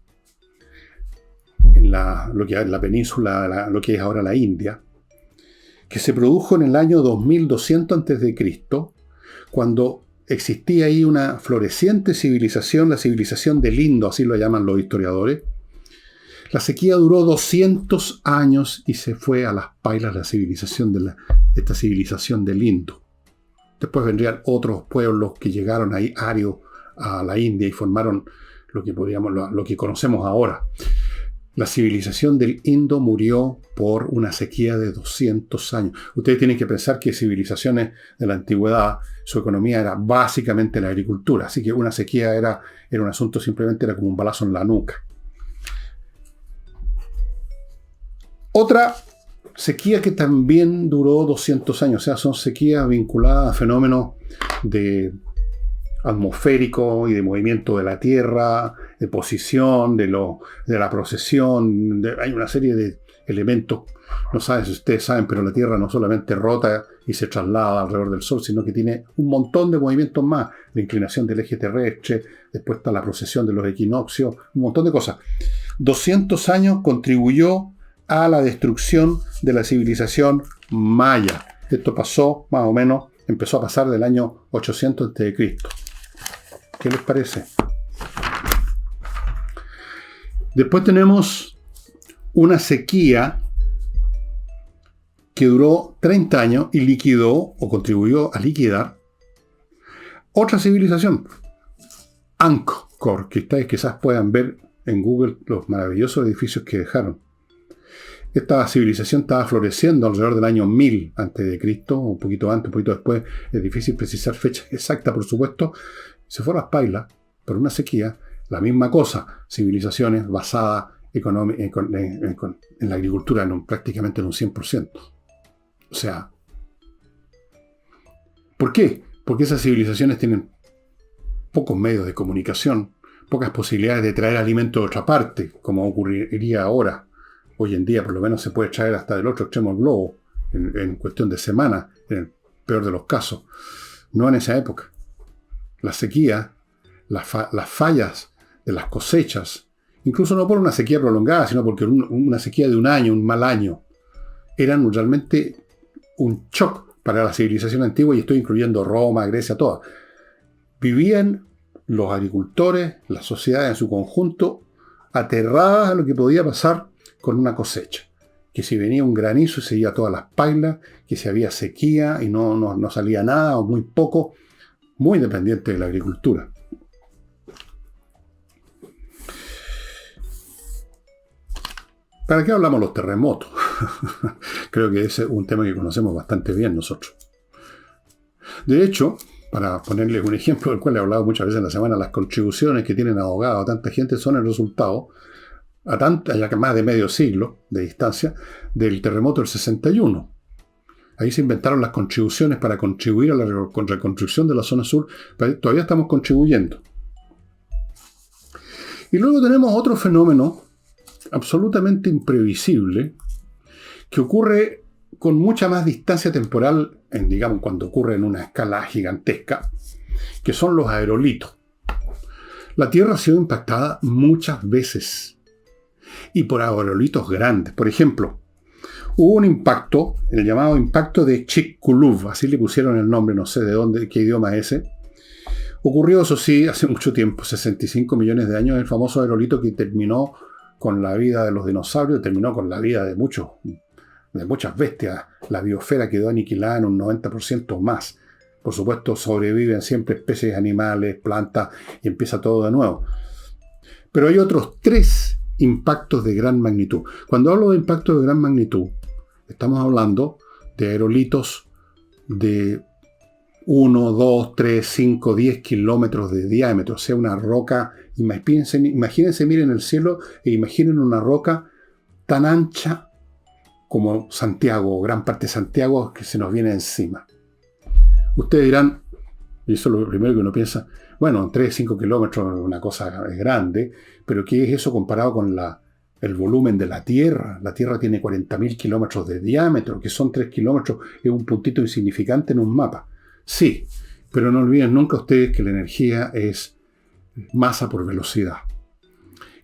en lo que es la península, lo que es ahora la India, que se produjo en el año 2200 a.C., cuando existía ahí una floreciente civilización, la civilización del Indo, así lo llaman los historiadores. La sequía duró 200 años y se fue a las pailas la civilización esta civilización del Indo. Después vendrían otros pueblos que llegaron ahí, arios, a la India y formaron lo que conocemos ahora. La civilización del Indo murió por una sequía de 200 años. Ustedes tienen que pensar que civilizaciones de la antigüedad, su economía era básicamente la agricultura, así que una sequía era un asunto, simplemente era como un balazo en la nuca. Otra sequía que también duró 200 años, o sea, son sequías vinculadas a fenómenos de atmosférico y de movimiento de la Tierra, de posición, de la procesión. Hay una serie de elementos, no sé si ustedes saben, pero la Tierra no solamente rota y se traslada alrededor del Sol, sino que tiene un montón de movimientos más, la inclinación del eje terrestre, después está la procesión de los equinoccios, un montón de cosas. 200 años contribuyó a la destrucción de la civilización maya. Esto pasó más o menos, empezó a pasar del año 800 a.C. ¿Qué les parece? Después tenemos una sequía que duró 30 años y liquidó o contribuyó a liquidar otra civilización, Angkor, que ustedes quizás puedan ver en Google los maravillosos edificios que dejaron. Esta civilización estaba floreciendo alrededor del año 1000 a.C., un poquito antes, un poquito después. Es difícil precisar fecha exacta, por supuesto. Se fue a las pailas por una sequía. La misma cosa, civilizaciones basadas en la agricultura prácticamente en un 100%. O sea, ¿por qué? Porque esas civilizaciones tienen pocos medios de comunicación, pocas posibilidades de traer alimento de otra parte, como ocurriría ahora. Hoy en día, por lo menos, se puede traer hasta del otro extremo del globo, en cuestión de semanas, en el peor de los casos. No en esa época. La sequía, las fallas de las cosechas, incluso no por una sequía prolongada, sino porque una sequía de un año, un mal año, eran realmente un shock para la civilización antigua, y estoy incluyendo Roma, Grecia, todas. Vivían los agricultores, la sociedad en su conjunto, aterradas a lo que podía pasar con una cosecha. Que si venía un granizo y se iba todas las pailas, que si había sequía y no salía nada o muy poco, muy dependiente de la agricultura. ¿Para qué hablamos de los terremotos? Creo que ese es un tema que conocemos bastante bien nosotros. De hecho, para ponerles un ejemplo del cual he hablado muchas veces en la semana, las contribuciones que tienen abogados a tanta gente son el resultado, ya más de medio siglo de distancia, del terremoto del 61. Ahí se inventaron las contribuciones para contribuir a la reconstrucción de la zona sur. Todavía estamos contribuyendo. Y luego tenemos otro fenómeno absolutamente imprevisible que ocurre con mucha más distancia temporal, digamos, cuando ocurre en una escala gigantesca, que son los aerolitos. La Tierra ha sido impactada muchas veces, y por aerolitos grandes. Por ejemplo, hubo un impacto, el llamado impacto de Chicxulub, así le pusieron el nombre, no sé de dónde, qué idioma es ese. Ocurrió, eso sí, hace mucho tiempo, 65 millones de años, el famoso aerolito que terminó con la vida de los dinosaurios, terminó con la vida de muchas bestias. La biosfera quedó aniquilada en un 90% más. Por supuesto, sobreviven siempre especies animales, plantas, y empieza todo de nuevo. Pero hay otros 3 impactos de gran magnitud. Cuando hablo de impactos de gran magnitud, estamos hablando de aerolitos de 1, 2, 3, 5, 10 kilómetros de diámetro. O sea, una roca. Imagínense, miren el cielo e imaginen una roca tan ancha como Santiago, gran parte de Santiago, que se nos viene encima. Ustedes dirán, y eso es lo primero que uno piensa, bueno, 3, 5 kilómetros una cosa es grande, pero ¿qué es eso comparado con el volumen de la Tierra? La Tierra tiene 40.000 kilómetros de diámetro, que son 3 kilómetros, es un puntito insignificante en un mapa. Sí, pero no olviden nunca ustedes que la energía es masa por velocidad.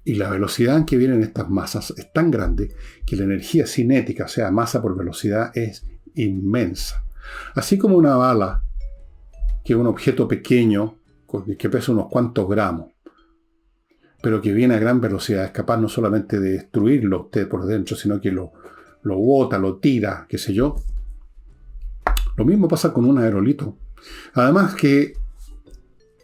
Y la velocidad en que vienen estas masas es tan grande que la energía cinética, o sea, masa por velocidad, es inmensa. Así como una bala, que es un objeto pequeño, que pesa unos cuantos gramos, pero que viene a gran velocidad, es capaz no solamente de destruirlo usted por dentro, sino que lo bota, lo tira, qué sé yo. Lo mismo pasa con un aerolito. Además que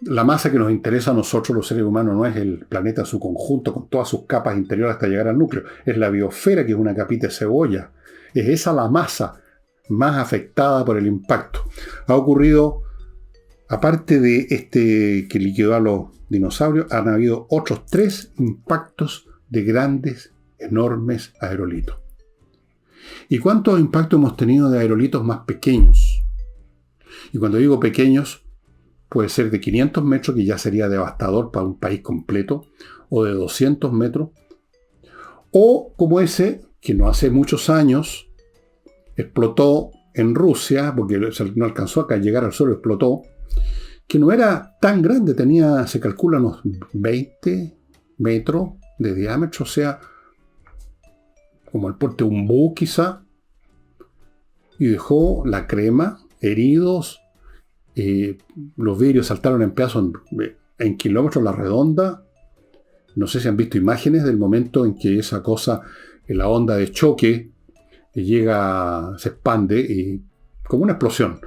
la masa que nos interesa a nosotros, los seres humanos, no es el planeta en su conjunto, con todas sus capas interiores hasta llegar al núcleo. Es la biosfera, que es una capita de cebolla. Es esa la masa más afectada por el impacto. Ha ocurrido, aparte de este que liquidó a los dinosaurios, han habido otros 3 impactos de grandes, enormes aerolitos. ¿Y cuántos impactos hemos tenido de aerolitos más pequeños? Y cuando digo pequeños, puede ser de 500 metros, que ya sería devastador para un país completo, o de 200 metros, o como ese, que no hace muchos años explotó en Rusia, porque no alcanzó a llegar al suelo, explotó, que no era tan grande, se calcula unos 20 metros de diámetro, o sea, como el porte de un búho quizá, y dejó la crema, heridos, los vidrios saltaron en pedazos en kilómetros la redonda. No sé si han visto imágenes del momento en que esa cosa, la onda de choque, se expande y como una explosión.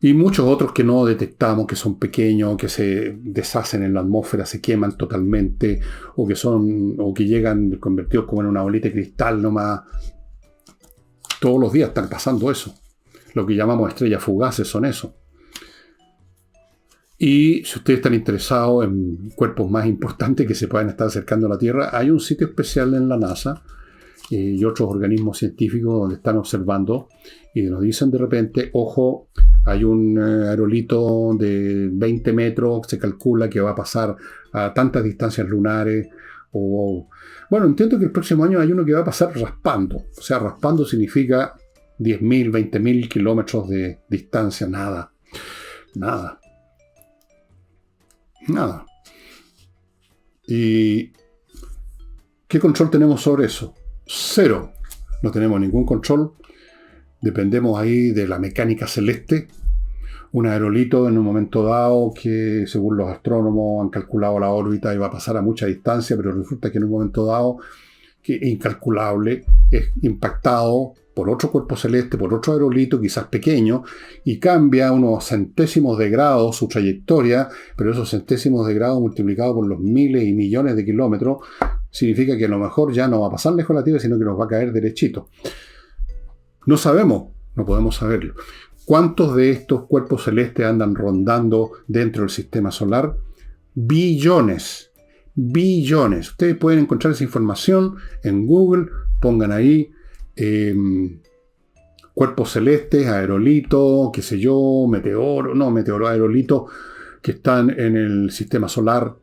Y muchos otros que no detectamos, que son pequeños, que se deshacen en la atmósfera, se queman totalmente, o que llegan convertidos como en una bolita de cristal nomás. Todos los días están pasando eso. Lo que llamamos estrellas fugaces son eso. Y si ustedes están interesados en cuerpos más importantes que se puedan estar acercando a la Tierra, hay un sitio especial en la NASA y otros organismos científicos donde están observando y nos dicen de repente, ojo, hay un aerolito de 20 metros, se calcula que va a pasar a tantas distancias lunares, o bueno, entiendo que el próximo año hay uno que va a pasar raspando. O sea, raspando significa 10.000, 20.000 kilómetros de distancia, nada. ¿Y qué control tenemos sobre eso? Cero. No tenemos ningún control. Dependemos ahí de la mecánica celeste. Un aerolito en un momento dado que, según los astrónomos, han calculado la órbita y va a pasar a mucha distancia, pero resulta que en un momento dado, que es incalculable, es impactado por otro cuerpo celeste, por otro aerolito, quizás pequeño, y cambia unos centésimos de grado su trayectoria, pero esos centésimos de grado multiplicados por los miles y millones de kilómetros, significa que a lo mejor ya no va a pasar lejos de la Tierra, sino que nos va a caer derechito. No sabemos, no podemos saberlo. ¿Cuántos de estos cuerpos celestes andan rondando dentro del sistema solar? Billones. Billones. Ustedes pueden encontrar esa información en Google, pongan ahí cuerpos celestes, aerolitos, qué sé yo, meteoro, aerolitos que están en el sistema solar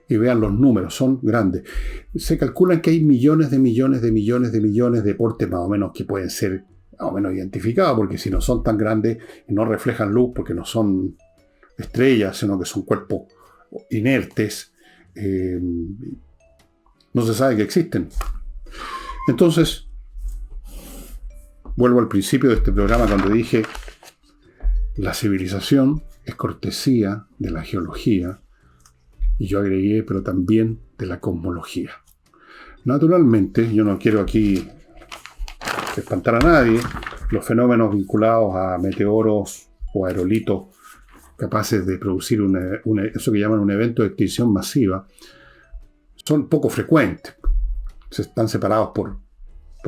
y vean los números, son grandes. Se calculan que hay millones de portes más o menos que pueden ser más o menos identificados, porque si no son tan grandes y no reflejan luz, porque no son estrellas, sino que son cuerpos inertes, no se sabe que existen. Entonces, vuelvo al principio de este programa cuando dije la civilización es cortesía de la geología, y yo agregué, pero también de la cosmología. Naturalmente, yo no quiero aquí espantar a nadie, los fenómenos vinculados a meteoros o aerolitos capaces de producir eso que llaman un evento de extinción masiva son poco frecuentes. Se están separados por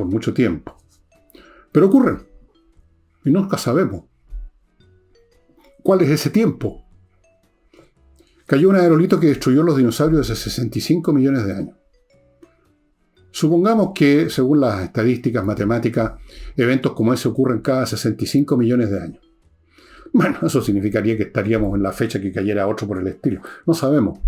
mucho tiempo. Pero ocurren. Y nunca sabemos cuál es ese tiempo. Cayó un aerolito que destruyó los dinosaurios hace 65 millones de años. Supongamos que, según las estadísticas matemáticas, eventos como ese ocurren cada 65 millones de años. Bueno, eso significaría que estaríamos en la fecha que cayera otro por el estilo. No sabemos.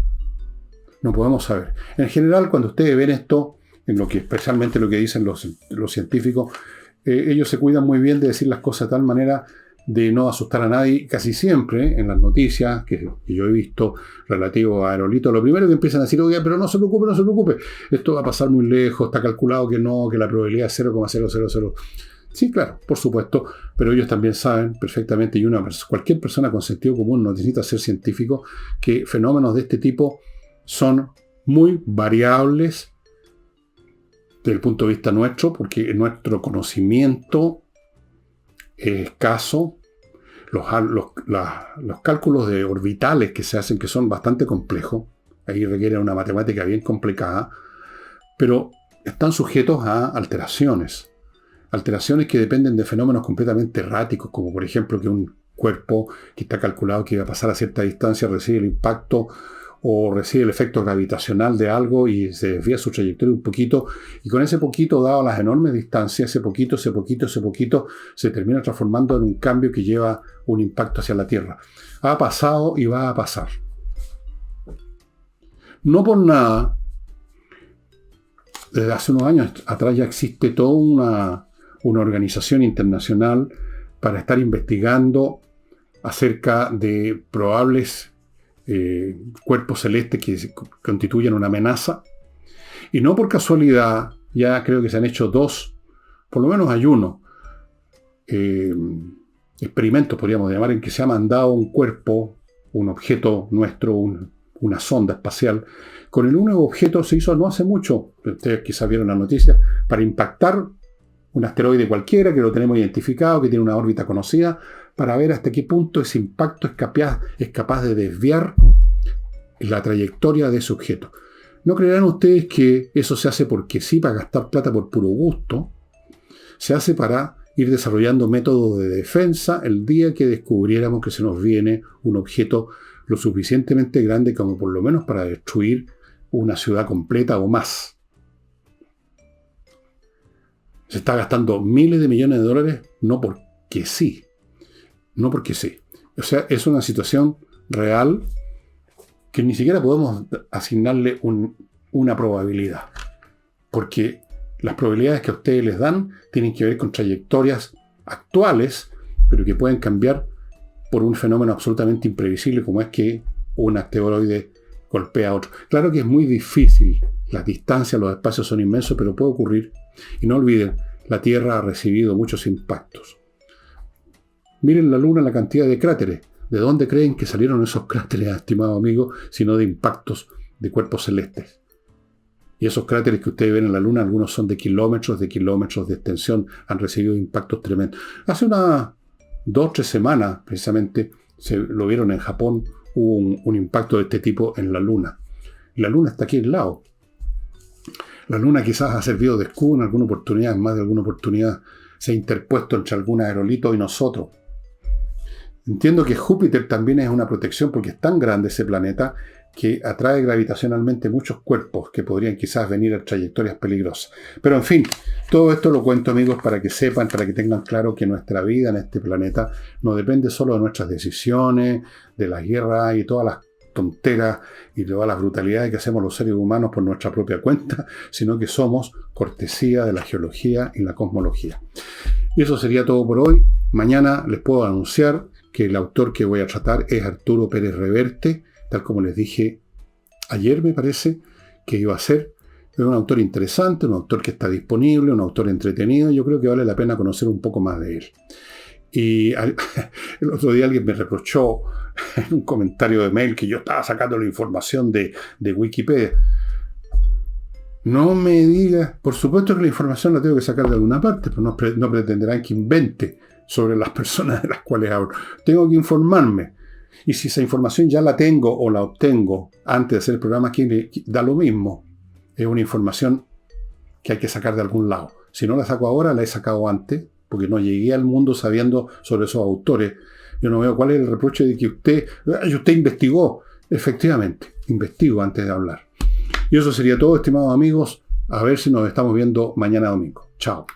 No podemos saber. En general, cuando ustedes ven esto, especialmente lo que dicen los científicos, ellos se cuidan muy bien de decir las cosas de tal manera de no asustar a nadie. Casi siempre en las noticias que yo he visto relativo a aerolitos, lo primero que empiezan a decir, oye, pero no se preocupe, esto va a pasar muy lejos, está calculado que no, que la probabilidad es 0,000. Sí, claro, por supuesto, pero ellos también saben perfectamente, y cualquier persona con sentido común no necesita ser científico, que fenómenos de este tipo son muy variables desde el punto de vista nuestro, porque nuestro conocimiento es escaso. Los cálculos de orbitales que se hacen, que son bastante complejos, ahí requieren una matemática bien complicada, pero están sujetos a alteraciones que dependen de fenómenos completamente erráticos, como por ejemplo que un cuerpo que está calculado que iba a pasar a cierta distancia recibe el impacto o recibe el efecto gravitacional de algo y se desvía su trayectoria un poquito, y con ese poquito, dado las enormes distancias, ese poquito, se termina transformando en un cambio que lleva un impacto hacia la Tierra. Ha pasado y va a pasar. No por nada, desde hace unos años atrás ya existe toda una organización internacional para estar investigando acerca de probables cuerpos celestes que constituyen una amenaza. Y no por casualidad, ya creo que se han hecho 2, por lo menos hay uno, experimentos, podríamos llamar, en que se ha mandado un cuerpo, un objeto nuestro, una sonda espacial. Con el único objeto se hizo no hace mucho, ustedes quizás vieron la noticia, para impactar un asteroide cualquiera que lo tenemos identificado, que tiene una órbita conocida, para ver hasta qué punto ese impacto es capaz de desviar la trayectoria de ese objeto. No creerán ustedes que eso se hace porque sí, para gastar plata por puro gusto. Se hace para ir desarrollando métodos de defensa el día que descubriéramos que se nos viene un objeto lo suficientemente grande como por lo menos para destruir una ciudad completa o más. Se está gastando miles de millones de dólares no porque sí. No porque sí. O sea, es una situación real que ni siquiera podemos asignarle una probabilidad. Porque las probabilidades que a ustedes les dan tienen que ver con trayectorias actuales, pero que pueden cambiar por un fenómeno absolutamente imprevisible como es que un asteroide golpea a otro. Claro que es muy difícil. Las distancias, los espacios son inmensos, pero puede ocurrir. Y no olviden, la Tierra ha recibido muchos impactos. Miren la Luna, la cantidad de cráteres. ¿De dónde creen que salieron esos cráteres, estimados amigos, sino de impactos de cuerpos celestes? Y esos cráteres que ustedes ven en la Luna, algunos son de kilómetros de extensión, han recibido impactos tremendos. Hace unas 2 o 3 semanas, precisamente, lo vieron en Japón, hubo un impacto de este tipo en la Luna. Y la Luna está aquí al lado. La Luna quizás ha servido de escudo en alguna oportunidad, en más de alguna oportunidad se ha interpuesto entre algún aerolito y nosotros. Entiendo que Júpiter también es una protección porque es tan grande ese planeta que atrae gravitacionalmente muchos cuerpos que podrían quizás venir a trayectorias peligrosas. Pero en fin, todo esto lo cuento, amigos, para que sepan, para que tengan claro que nuestra vida en este planeta no depende solo de nuestras decisiones, de las guerras y todas las tonteras y todas las brutalidades que hacemos los seres humanos por nuestra propia cuenta, sino que somos cortesía de la geología y la cosmología. Y eso sería todo por hoy. Mañana les puedo anunciar que el autor que voy a tratar es Arturo Pérez Reverte, tal como les dije ayer, me parece, que iba a ser. Es un autor interesante, un autor que está disponible, un autor entretenido. Yo creo que vale la pena conocer un poco más de él. Y el otro día alguien me reprochó en un comentario de mail que yo estaba sacando la información de Wikipedia. No me digas, por supuesto que la información la tengo que sacar de alguna parte, pero no pretenderán que invente sobre las personas de las cuales hablo. Tengo que informarme. Y si esa información ya la tengo o la obtengo antes de hacer el programa, aquí da lo mismo. Es una información que hay que sacar de algún lado. Si no la saco ahora, la he sacado antes, porque no llegué al mundo sabiendo sobre esos autores. Yo no veo cuál es el reproche de que usted investigó. Efectivamente, investigo antes de hablar. Y eso sería todo, estimados amigos. A ver si nos estamos viendo mañana domingo. Chao.